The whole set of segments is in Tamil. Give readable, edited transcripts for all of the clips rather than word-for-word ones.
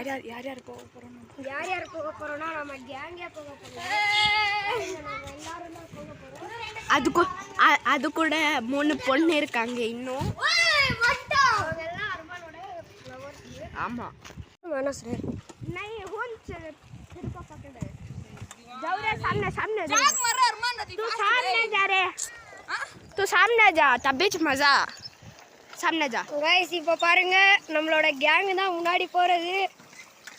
யார் யார் போக போகிறோம்னா நம்ம கேங்கே போக போகிறோம். அது கூட 3 பொண்ணு இருக்காங்க இன்னும். ஆமாம் नहीं होन फिरको पकड़े जाओ रे सामने जाग मर रे अरमान तू सामने जा रे तू सामने जा तभी मजा सामने जा गाइस இப்போ பாருங்க நம்மளோட கேங் தான் முன்னாடி போறது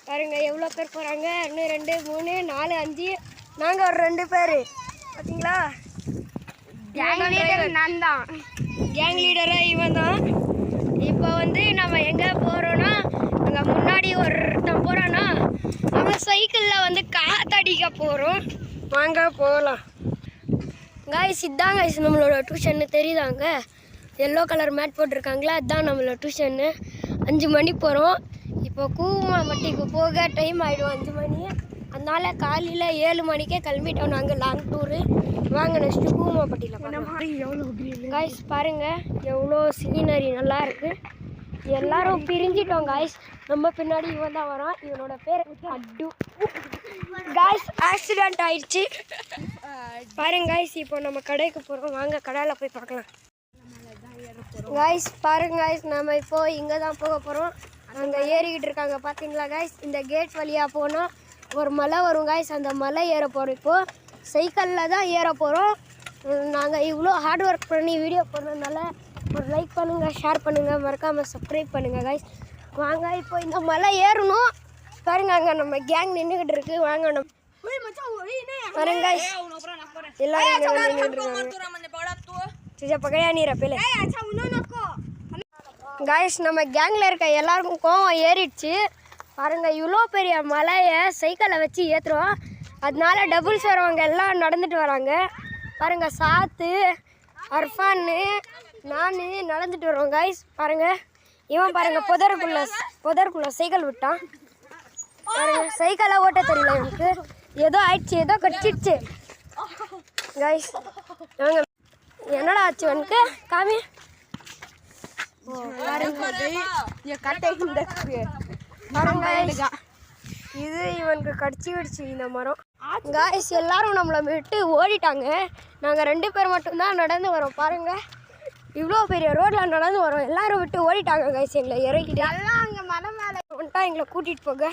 பாருங்க எவ்வளவு பேர் போறாங்க 1 2 3 4 5 நாங்க ஒரு 2 பேர் பாத்தீங்களா கேங் லீடர் நான் தான் கேங் லீடரா இவன் தான் இப்போ வந்து நம்ம எங்க போறோம்னா அங்க முன்னாடி ஒருத்தன் போறானா அவன் சைக்கிள்ல வந்து காத்தடிக்க போறோம் வாங்க போகலாம் गाइस இதான் गाइस நம்மளோட டியூஷன் தெரியுதாங்க yellow கலர் மேட் போட்டுருக்காங்களா அதான் நம்மளோட டியூஷன் 5 மணி போகிறோம் இப்போ கூமாம்பட்டிக்கு போக டைம் ஆகிடும் 5 மணி அதனால காலையில் 7 மணிக்கே கிளம்பிட்டோம் நாங்கள் லாங் டூரு வாங்க நெக்ஸ்ட்டு கூமாம்பட்டியில் गाइस பாருங்கள் எவ்வளோ சீனரி நல்லா இருக்குது எல்லாரும் பிரிஞ்சிட்டோம் गाइस நம்ம பின்னாடி இவன் தான் வரான் இவனோட பேர் அட்டு गाइस ஆக்சிடென்ட் ஆயிடுச்சு பாருங்க गाइस இப்போ நம்ம கடைக்கு போகிறோம் வாங்க கடையில் போய் பார்க்கலாம் गाइस பாருங்க गाइस நம்ம இப்போ இங்கே தான் போக போகிறோம் அங்கே ஏறிக்கிட்டு இருக்காங்க பார்த்தீங்களா गाइस இந்த கேட் வழியாக போனால் ஒரு மலை வரும் गाइस அந்த மலை ஏற போகிறோம் இப்போது சைக்கிளில் தான் ஏற போகிறோம் நாங்கள் இவ்வளோ ஹார்ட் ஒர்க் பண்ணி வீடியோ போடுறதுனால ஒரு லைக் பண்ணுங்கள் ஷேர் பண்ணுங்கள் மறக்காமல் சப்ஸ்கிரைப் பண்ணுங்கள் गाइस வாங்க இப்போ இந்த மலை ஏறணும் பாருங்க அங்கே நம்ம கேங் நின்றுக்கிட்டு இருக்கு வாங்க நம்ம பாருங்க गाइस எல்லாரும் पकड़िया नहीं रहा पहले गाइस நம்ம கேங்ல இருக்க எல்லாருக்கும் கோவம் ஏறிடுச்சு பாருங்க இவ்வளோ பெரிய மலையை சைக்கிளை வச்சு ஏற்றுறோம் அதனால டபுள்ஸ் வரவங்க எல்லாம் நடந்துட்டு வராங்க பாருங்க சாத்து அர்ஃபான்னு நான் நடந்துட்டு வரோம் गाइस பாருங்க இவன் பாருங்க புதருக்குள்ள சைக்கிள் விட்டான் பாருங்க சைக்கிளை ஓட்ட தெரியல எனக்கு ஏதோ ஆயிடுச்சு ஏதோ கடிச்சிடுச்சு गाइस நாங்கள் என்னடா ஆச்சு உனக்கு காமி இது இவனுக்கு கடிச்சிடுச்சு இந்த மரம் गाइस எல்லாரும் நம்மளை விட்டு ஓடிட்டாங்க நாங்கள் 2 பேர் மட்டும்தான் நடந்து வரோம் பாருங்க இவ்வளோ பெரிய ரோட்டில் நடந்து வரோம் எல்லாரும் விட்டு ஓடிட்டாங்க गाइस எங்களை இறக்கிட்டு எல்லாம் அங்கே மலை மேலே வந்துட்டா எங்களை கூட்டிகிட்டு போக